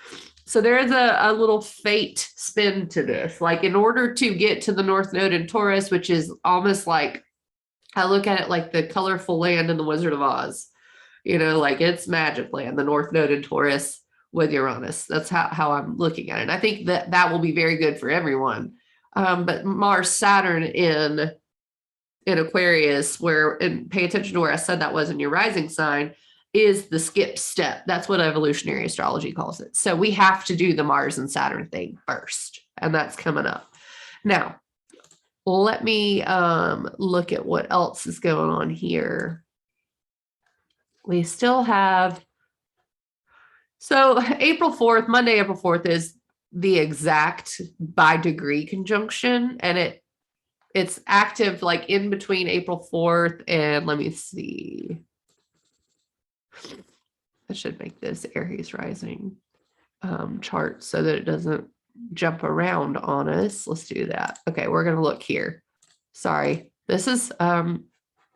Speaker 1: So there's a little fate spin to this. Like in order to get to the North Node in Taurus, which is almost like, I look at it like the colorful land in the Wizard of Oz, you know, like it's magic land, the North Node in Taurus with Uranus. That's how I'm looking at it. And I think that will be very good for everyone. But Mars Saturn in Aquarius, and pay attention to where I said that was in your rising sign, is the skip step. That's what evolutionary astrology calls it. So we have to do the Mars and Saturn thing first, and that's coming up. Now, let me look at what else is going on here. We still have, so April 4th, Monday, April 4th is the exact by degree conjunction, and it's active like in between April 4th and, let me see, I should make this Aries Rising chart so that it doesn't jump around on us. Let's do that. Okay, we're going to look here. Sorry. This is,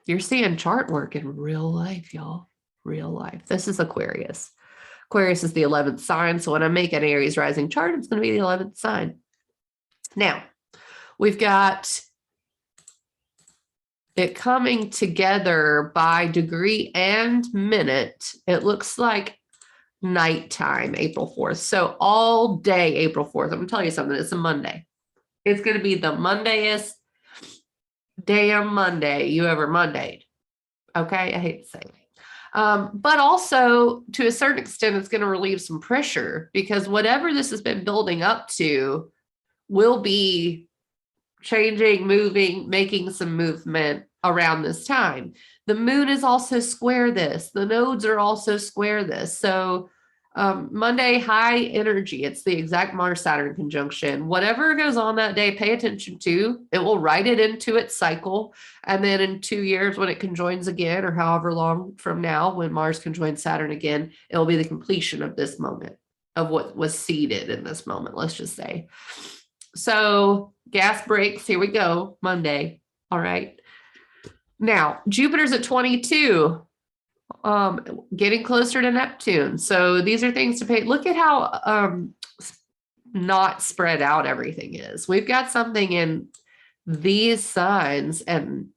Speaker 1: you're seeing chart work in real life, y'all. Real life. This is Aquarius. Aquarius is the 11th sign. So when I make an Aries Rising chart, it's going to be the 11th sign. Now, we've got it coming together by degree and minute. It looks like nighttime, April 4th. So all day, April 4th. I'm going to tell you something. It's a Monday. It's going to be the Mondayest damn Monday you ever Mondayed. Okay? I hate to say it. But also, to a certain extent, it's going to relieve some pressure because whatever this has been building up to will be changing, moving, making some movement around this time. The moon is also square this. The nodes are also square this. So Monday, high energy. It's the exact Mars Saturn conjunction. Whatever goes on that day, pay attention to. It will write it into its cycle. And then in 2 years, when it conjoins again, or however long from now, when Mars conjoins Saturn again, it'll be the completion of this moment, of what was seeded in this moment, let's just say. So gas brakes, here we go, Monday. All right. Now, Jupiter's at 22. Getting closer to Neptune. So these are things to pay. Look at how not spread out everything is. We've got something in these signs, and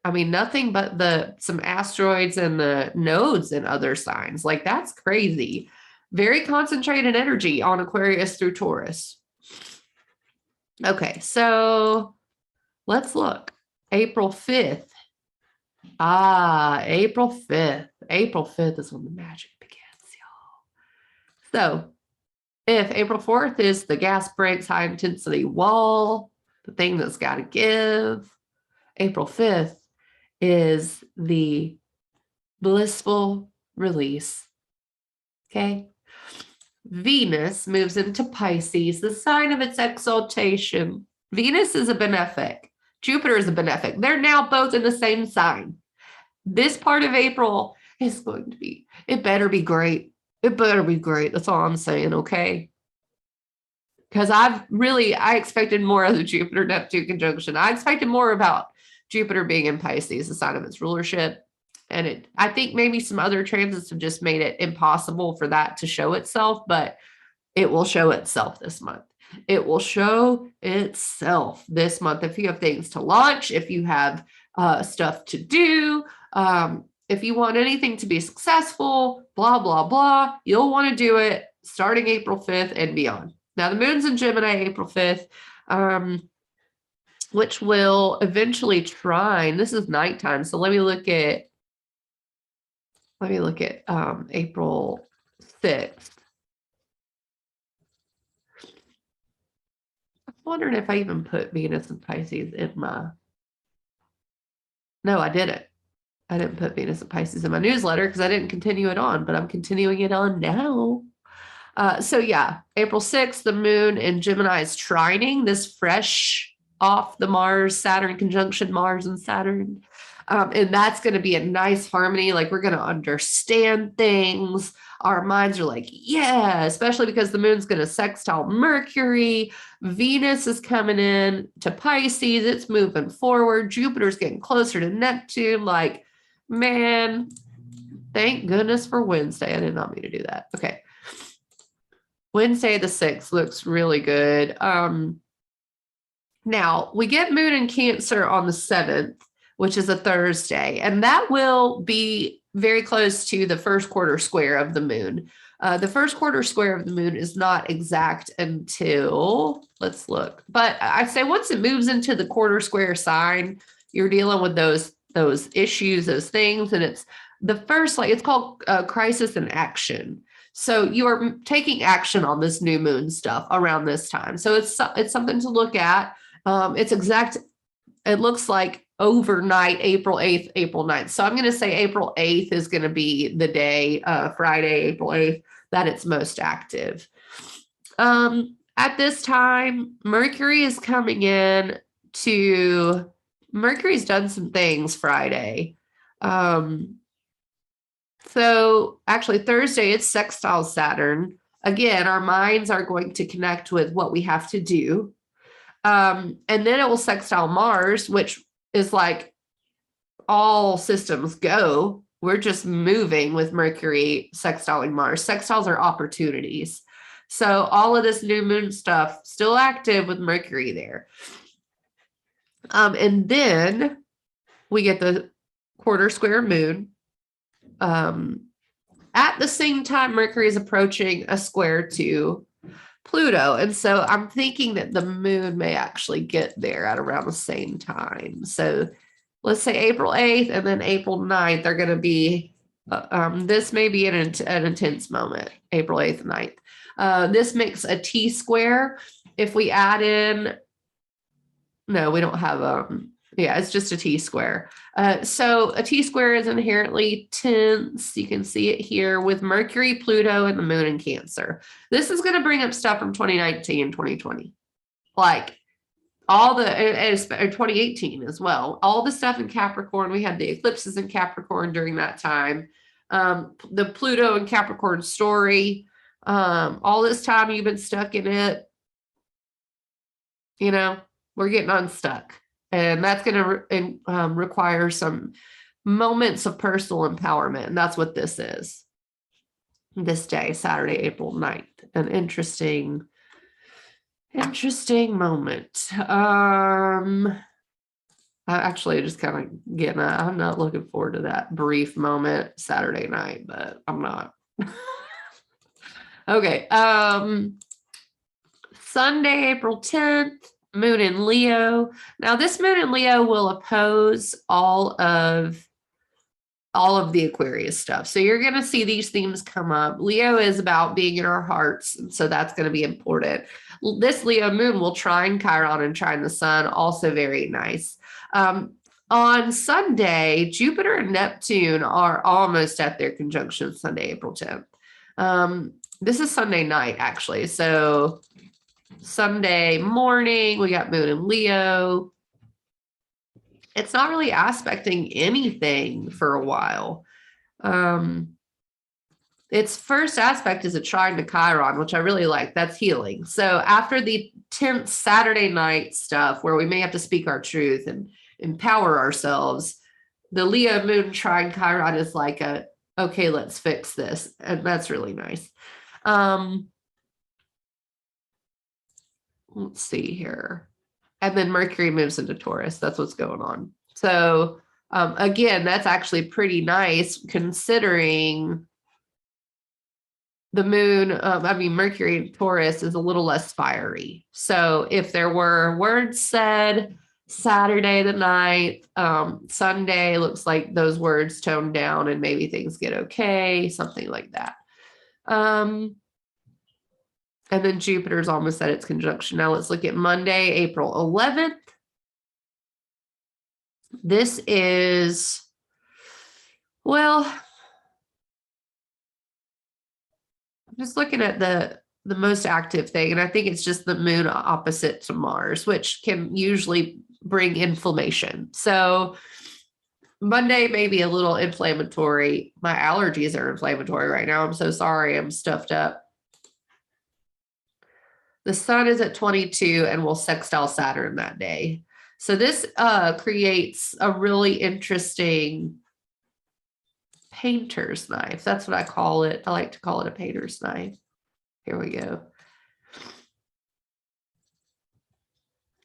Speaker 1: I mean nothing but some asteroids and the nodes in other signs. Like that's crazy. Very concentrated energy on Aquarius through Taurus. Okay, so let's look. April 5th. April 5th. April 5th is when the magic begins, y'all. So if April 4th is the gas brakes, high intensity wall, the thing that's got to give, April 5th is the blissful release. Okay. Venus moves into Pisces, the sign of its exaltation. Venus is a benefic. Jupiter is a benefic. They're now both in the same sign. This part of April is going to be, it better be great. It better be great. That's all I'm saying, okay? Because I expected more of the Jupiter-Neptune conjunction. I expected more about Jupiter being in Pisces, the sign of its rulership. And I think maybe some other transits have just made it impossible for that to show itself, but it will show itself this month. It will show itself this month. If you have things to launch, if you have stuff to do, if you want anything to be successful, blah, blah, blah, you'll want to do it starting April 5th and beyond. Now the moon's in Gemini April 5th, which will eventually trine. This is nighttime. So let me look at April 6th. I'm wondering if I even put Venus and Pisces in my, no, I didn't. I didn't put Venus and Pisces in my newsletter because I didn't continue it on, but I'm continuing it on now. So yeah, April 6th, the moon in Gemini is trining, this fresh off the Mars Saturn conjunction, Mars and Saturn. And that's going to be a nice harmony. Like we're going to understand things. Our minds are like, yeah, especially because the moon's going to sextile Mercury. Venus is coming in to Pisces. It's moving forward. Jupiter's getting closer to Neptune. Like, man, thank goodness for Wednesday. I did not mean to do that. Okay. Wednesday the 6th looks really good. Now we get moon in Cancer on the 7th, which is a Thursday, and that will be very close to the first quarter square of the moon. The first quarter square of the moon is not exact until, let's look, but I say once it moves into the quarter square sign, you're dealing with those issues, those things, and it's the first, like it's called crisis in action. So you are taking action on this new moon stuff around this time. So it's something to look at. It's exact. It looks like overnight, April 8th, April 9th. So I'm going to say April 8th is going to be the day, Friday, April 8th, that it's most active. At this time, Mercury is coming in to, Mercury's done some things Friday. So actually Thursday, it's sextile Saturn. Again, our minds are going to connect with what we have to do. And then it will sextile Mars, which is like all systems go. We're just moving with Mercury sextiling Mars. Sextiles are opportunities. So all of this new moon stuff still active with Mercury there. And then we get the quarter square moon. At the same time, Mercury is approaching a square to Pluto. And so I'm thinking that the moon may actually get there at around the same time. So let's say April 8th and then April 9th are going to be, this may be an intense moment, April 8th and 9th. This makes a T square. If we add in, no, we don't have, yeah, it's just a T square. So a T square is inherently tense. You can see it here with Mercury, Pluto, and the moon in Cancer. This is going to bring up stuff from 2019 and 2020. Like all the, and 2018 as well. All the stuff in Capricorn. We had the eclipses in Capricorn during that time. The Pluto and Capricorn story. All this time you've been stuck in it. You know, we're getting unstuck. And that's going to require some moments of personal empowerment. And that's what this is. This day, Saturday, April 9th. An interesting moment. I actually just kind of getting I'm not looking forward to that brief moment Saturday night, but I'm not. Okay. Sunday, April 10th. Moon in Leo. Now this moon in Leo will oppose all of the Aquarius stuff. So you're going to see these themes come up. Leo is about being in our hearts. And so that's going to be important. This Leo moon will trine Chiron and trine the sun. Also very nice. On Sunday, Jupiter and Neptune are almost at their conjunction Sunday, April 10th. This is Sunday night, actually. So Sunday morning, we got moon in Leo. It's not really aspecting anything for a while. Its first aspect is a trine to Chiron, which I really like. That's healing. So after the tense Saturday night stuff where we may have to speak our truth and empower ourselves, the Leo moon trine Chiron is like okay, let's fix this. And that's really nice. Let's see here. And then Mercury moves into Taurus. That's what's going on. So again, that's actually pretty nice considering the moon, Mercury in Taurus is a little less fiery. So if there were words said Saturday the 9th, Sunday looks like those words tone down and maybe things get okay, something like that. And then Jupiter's almost at its conjunction. Now let's look at Monday, April 11th. This is, well, I'm just looking at the most active thing, and I think it's just the moon opposite to Mars, which can usually bring inflammation. So Monday may be a little inflammatory. My allergies are inflammatory right now. I'm so sorry. I'm stuffed up. The sun is at 22 and will sextile Saturn that day. So this creates a really interesting painter's knife. That's what I call it. I like to call it a painter's knife. Here we go.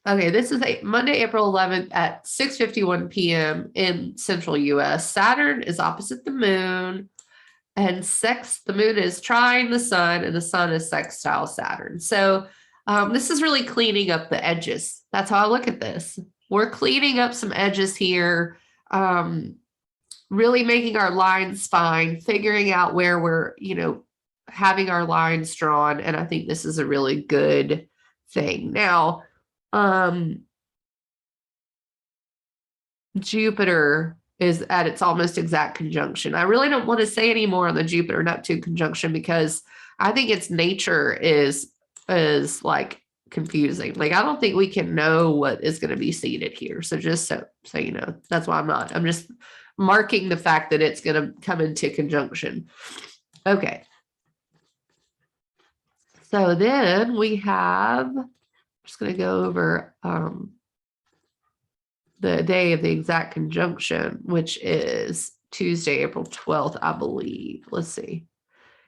Speaker 1: Okay, this is Monday, April 11th at 6:51 p.m. in central US. Saturn is opposite the moon, and the moon is trine the sun, and the sun is sextile Saturn. So this is really cleaning up the edges. That's how I look at this. We're cleaning up some edges here, really making our lines fine, figuring out where we're, having our lines drawn. And I think this is a really good thing. Now, Jupiter is at its almost exact conjunction. I really don't want to say any more on the Jupiter Neptune conjunction because I think its nature is like confusing. Like, I don't think we can know what is going to be seated here. So just so you know, that's why I'm just marking the fact that it's going to come into conjunction. Okay. So then we have, I'm just going to go over the day of the exact conjunction, which is Tuesday, April 12th, I believe. Let's see.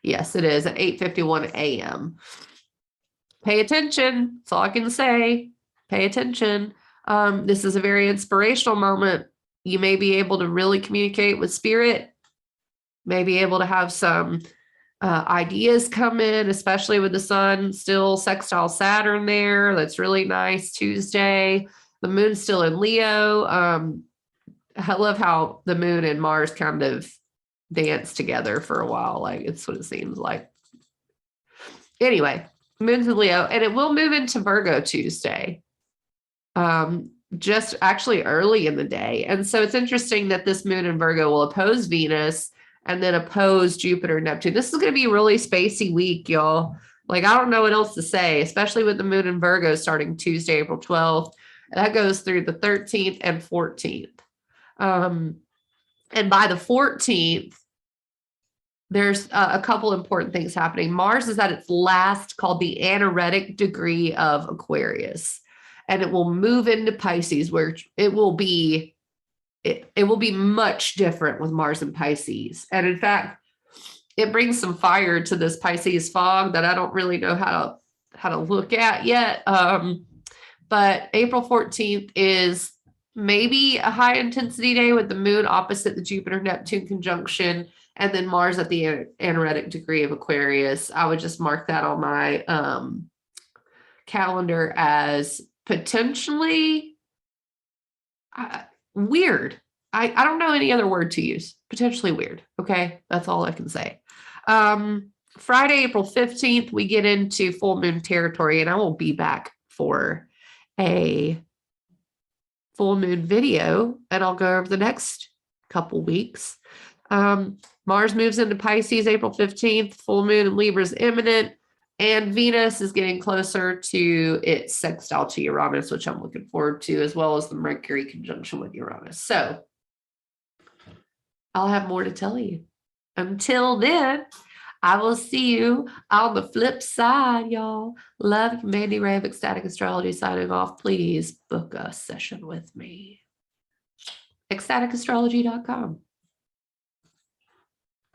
Speaker 1: Yes, it is at 8:51 a.m. Pay attention. That's all I can say. Pay attention. This is a very inspirational moment. You may be able to really communicate with spirit, may be able to have some ideas come in, especially with the sun still sextile Saturn there. That's really nice. Tuesday, the moon's still in Leo. I love how the moon and Mars kind of dance together for a while. Like, it's what it seems like. Anyway, moon's in Leo, and it will move into Virgo Tuesday. Just actually early in the day. And so it's interesting that this moon in Virgo will oppose Venus and then oppose Jupiter, Neptune. This is going to be a really spacey week, y'all. Like, I don't know what else to say, especially with the moon in Virgo starting Tuesday, April 12th. That goes through the 13th and 14th. And by the 14th, there's a couple important things happening. Mars is at its last, called the anaretic degree of Aquarius. And it will move into Pisces, where it will be much different with Mars and Pisces. And in fact, it brings some fire to this Pisces fog that I don't really know how to look at yet. But April 14th is maybe a high intensity day with the moon opposite the Jupiter Neptune conjunction, and then Mars at the anaretic degree of Aquarius. I would just mark that on my calendar as potentially weird. I don't know any other word to use. Potentially weird. Okay. That's all I can say. Friday, April 15th, we get into full moon territory, and I will be back for a full moon video, and I'll go over the next couple weeks. Mars moves into Pisces April 15th, full moon in Libra is imminent, and Venus is getting closer to its sextile to Uranus, which I'm looking forward to, as well as the Mercury conjunction with Uranus. So I'll have more to tell you. Until then, I will see you on the flip side, y'all. Love you, Mandy Ray of Ecstatic Astrology signing off. Please book a session with me. ecstaticastrology.com.